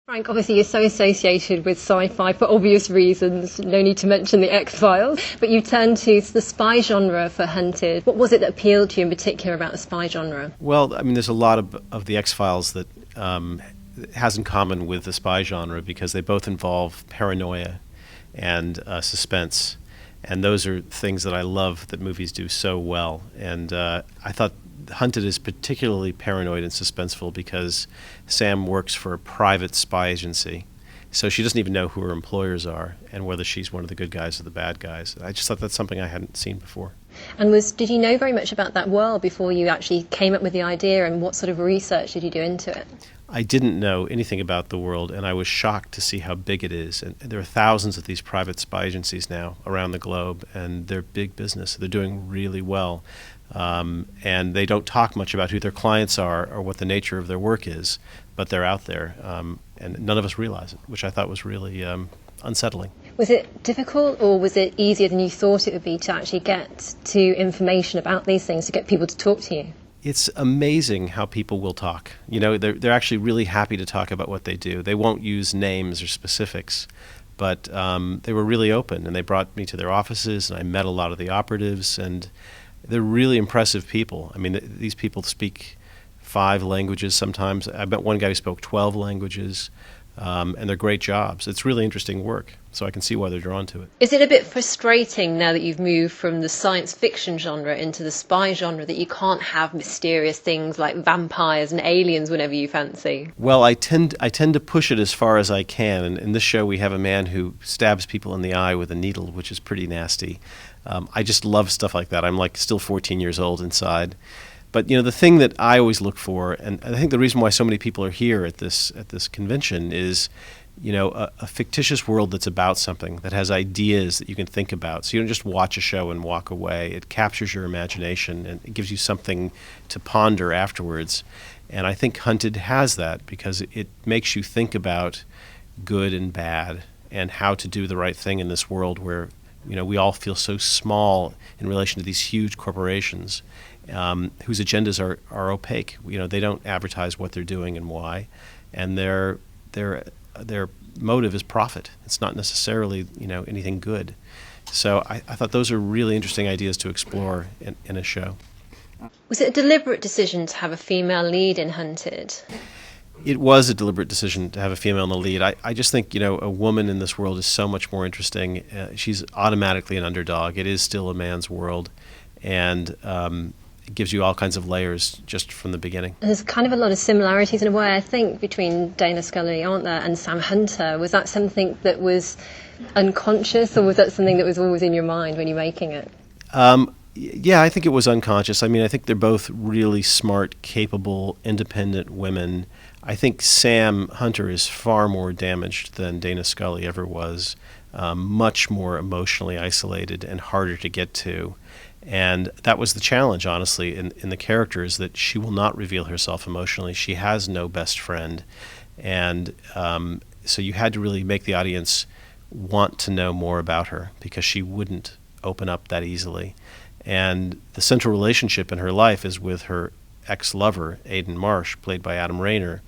Frank, obviously you're so associated with sci-fi for obvious reasons, no need to mention the X-Files, but you turned to the spy genre for Hunted. What was it that appealed to you in particular about the spy genre? Well, I mean, there's a lot of the X-Files that has in common with the spy genre because they both involve paranoia and suspense, and those are things that I love that movies do so well. And I thought Hunted is particularly paranoid and suspenseful because Sam works for a private spy agency, so she doesn't even know who her employers are and whether she's one of the good guys or the bad guys. I just thought that's something I hadn't seen before. And did you know very much about that world before you actually came up with the idea, and what sort of research did you do into it? I didn't know anything about the world, and I was shocked to see how big it is. And there are thousands of these private spy agencies now around the globe, and they're big business. They're doing really well. And they don't talk much about who their clients are or what the nature of their work is, but they're out there, and none of us realize it, which I thought was really unsettling. Was it difficult, or was it easier than you thought it would be to actually get to information about these things, to get people to talk to you? It's amazing how people will talk. You know, they're actually really happy to talk about what they do. They won't use names or specifics, but they were really open, and they brought me to their offices, and I met a lot of the operatives, and they're really impressive people. I mean, these people speak 5 languages sometimes. I met one guy who spoke 12 languages, and they're great jobs. It's really interesting work, so I can see why they're drawn to it. Is it a bit frustrating now that you've moved from the science fiction genre into the spy genre that you can't have mysterious things like vampires and aliens whenever you fancy? Well, I tend to push it as far as I can, and in this show we have a man who stabs people in the eye with a needle, which is pretty nasty. I just love stuff like that. I'm like still 14 years old inside. But you know, the thing that I always look for, and I think the reason why so many people are here at this convention is, you know, a fictitious world that's about something, that has ideas that you can think about. So you don't just watch a show and walk away. It captures your imagination and it gives you something to ponder afterwards. And I think Hunted has that because it makes you think about good and bad and how to do the right thing in this world where, you know, we all feel so small in relation to these huge corporations whose agendas are opaque. You know, they don't advertise what they're doing and why, and their motive is profit. It's not necessarily, you know, anything good. So I thought those are really interesting ideas to explore in a show. Was it a deliberate decision to have a female lead in Hunted? It was a deliberate decision to have a female in the lead. I just think, you know, a woman in this world is so much more interesting. She's automatically an underdog. It is still a man's world, and it gives you all kinds of layers just from the beginning. And there's kind of a lot of similarities in a way, I think, between Dana Scully, aren't there, and Sam Hunter. Was that something that was unconscious, or was that something that was always in your mind when you're making it? Yeah, I think it was unconscious. I mean, I think they're both really smart, capable, independent women. I think Sam Hunter is far more damaged than Dana Scully ever was, much more emotionally isolated and harder to get to. And that was the challenge, honestly, in the character, is that she will not reveal herself emotionally. She has no best friend. And so you had to really make the audience want to know more about her because she wouldn't open up that easily. And the central relationship in her life is with her ex-lover, Aidan Marsh, played by Adam Rayner.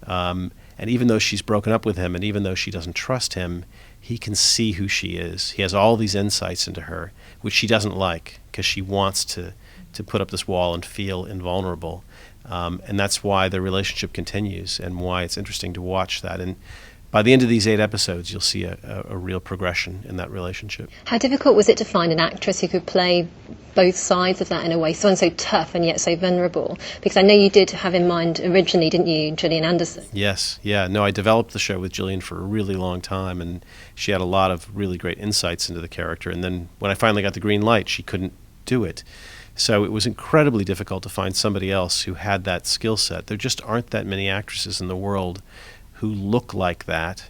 And even though she's broken up with him and even though she doesn't trust him, he can see who she is. He has all these insights into her, which she doesn't like because she wants to put up this wall and feel invulnerable. And that's why the relationship continues and why it's interesting to watch that. And by the end of these 8 episodes, you'll see a real progression in that relationship. How difficult was it to find an actress who could play both sides of that in a way, so tough and yet so vulnerable? Because I know you did have in mind originally, didn't you, Gilligan Anderson? Yes, yeah. No, I developed the show with Gillian for a really long time, and she had a lot of really great insights into the character. And then when I finally got the green light, she couldn't do it. So it was incredibly difficult to find somebody else who had that skill set. There just aren't that many actresses in the world who look like that,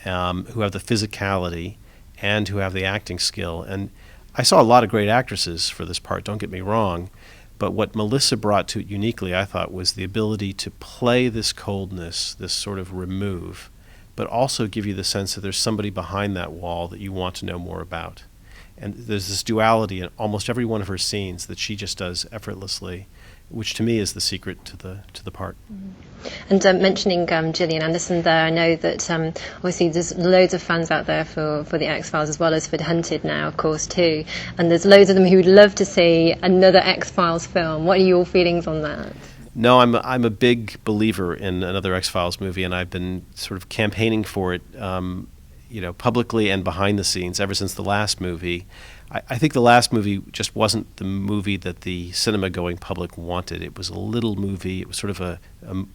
who have the physicality, and who have the acting skill. And I saw a lot of great actresses for this part, don't get me wrong, but what Melissa brought to it uniquely, I thought, was the ability to play this coldness, this sort of remove, but also give you the sense that there's somebody behind that wall that you want to know more about. And there's this duality in almost every one of her scenes that she just does effortlessly. which to me is the secret to the part. And mentioning Gillian Anderson there, I know that obviously there's loads of fans out there for the X-Files as well as for Hunted now, of course, too. And there's loads of them who would love to see another X-Files film. What are your feelings on that? No, I'm a big believer in another X-Files movie, and I've been sort of campaigning for it, publicly and behind the scenes ever since the last movie. I think the last movie just wasn't the movie that the cinema-going public wanted. It was a little movie. It was sort of a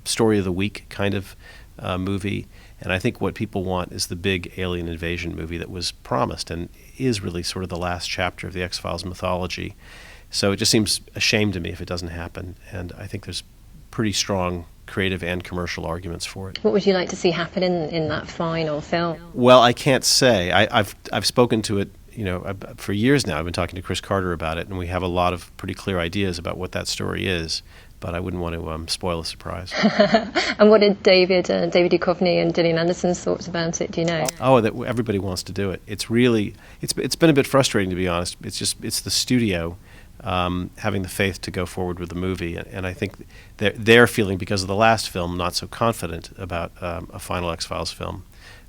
story of the week kind of movie. And I think what people want is the big alien invasion movie that was promised and is really sort of the last chapter of the X-Files mythology. So it just seems a shame to me if it doesn't happen. And I think there's pretty strong creative and commercial arguments for it. What would you like to see happen in that final film? Well, I can't say. I've spoken to it. For years now, I've been talking to Chris Carter about it, and we have a lot of pretty clear ideas about what that story is, but I wouldn't want to spoil the surprise. And what did David Duchovny and Gillian Anderson's thoughts about it, do you know? Oh, that everybody wants to do it. It's been a bit frustrating, to be honest. It's the studio having the faith to go forward with the movie, and I think they're feeling, because of the last film, not so confident about a final X-Files film.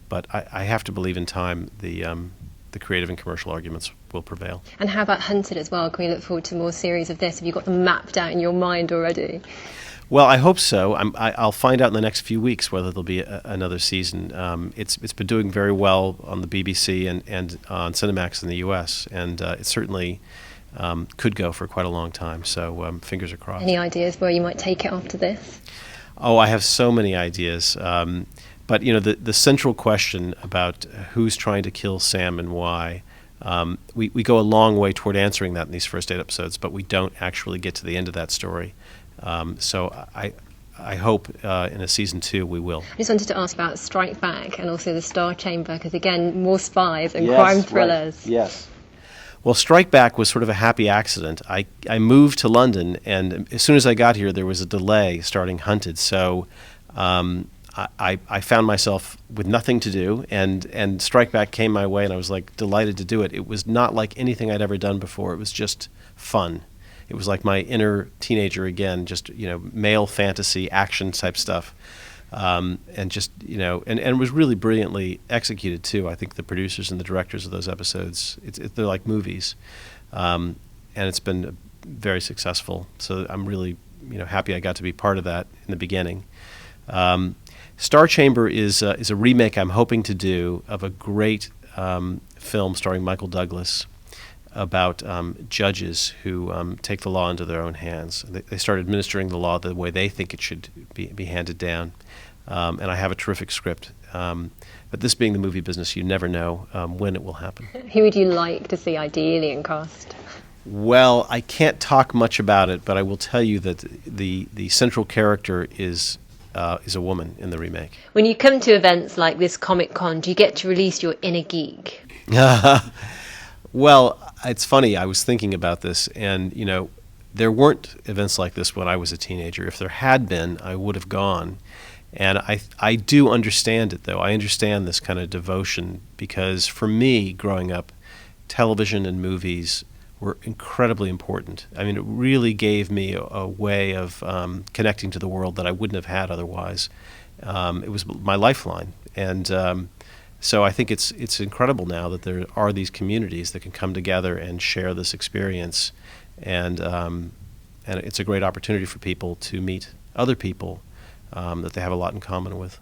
But I have to believe in time the creative and commercial arguments will prevail. And how about Hunted as well? Can we look forward to more series of this? Have you got them mapped out in your mind already? Well, I hope so. I'll find out in the next few weeks whether there'll be another season. It's been doing very well on the BBC and on Cinemax in the US, and it certainly could go for quite a long time. So fingers are crossed. Any ideas where you might take it after this? Oh, I have so many ideas. But the central question about who's trying to kill Sam and why, we go a long way toward answering that in these first 8 episodes, but we don't actually get to the end of that story. So I hope in a season 2 we will. I just wanted to ask about Strike Back and also the Star Chamber, because again, more spies and crime thrillers. Right. Yes. Well, Strike Back was sort of a happy accident. I moved to London, and as soon as I got here, there was a delay starting Hunted. So I found myself with nothing to do, and Strike Back came my way, and I was delighted to do it. It was not like anything I'd ever done before. It was just fun. It was like my inner teenager again, just male fantasy action type stuff, and just and it was really brilliantly executed too. I think the producers and the directors of those episodes, they're like movies, and it's been very successful. So I'm really happy I got to be part of that in the beginning. Star Chamber is a remake I'm hoping to do of a great film starring Michael Douglas about judges who take the law into their own hands. They start administering the law the way they think it should be handed down. And I have a terrific script. But this being the movie business, you never know when it will happen. Who would you like to see ideally in cast? Well, I can't talk much about it, but I will tell you that the central character is a woman in the remake. When you come to events like this Comic-Con, do you get to release your inner geek? Well, it's funny. I was thinking about this, and there weren't events like this when I was a teenager. If there had been, I would have gone. And I do understand it, though. I understand this kind of devotion, because for me, growing up, television and movies were incredibly important. I mean, it really gave me a way of connecting to the world that I wouldn't have had otherwise. It was my lifeline. And so I think it's incredible now that there are these communities that can come together and share this experience. And it's a great opportunity for people to meet other people that they have a lot in common with.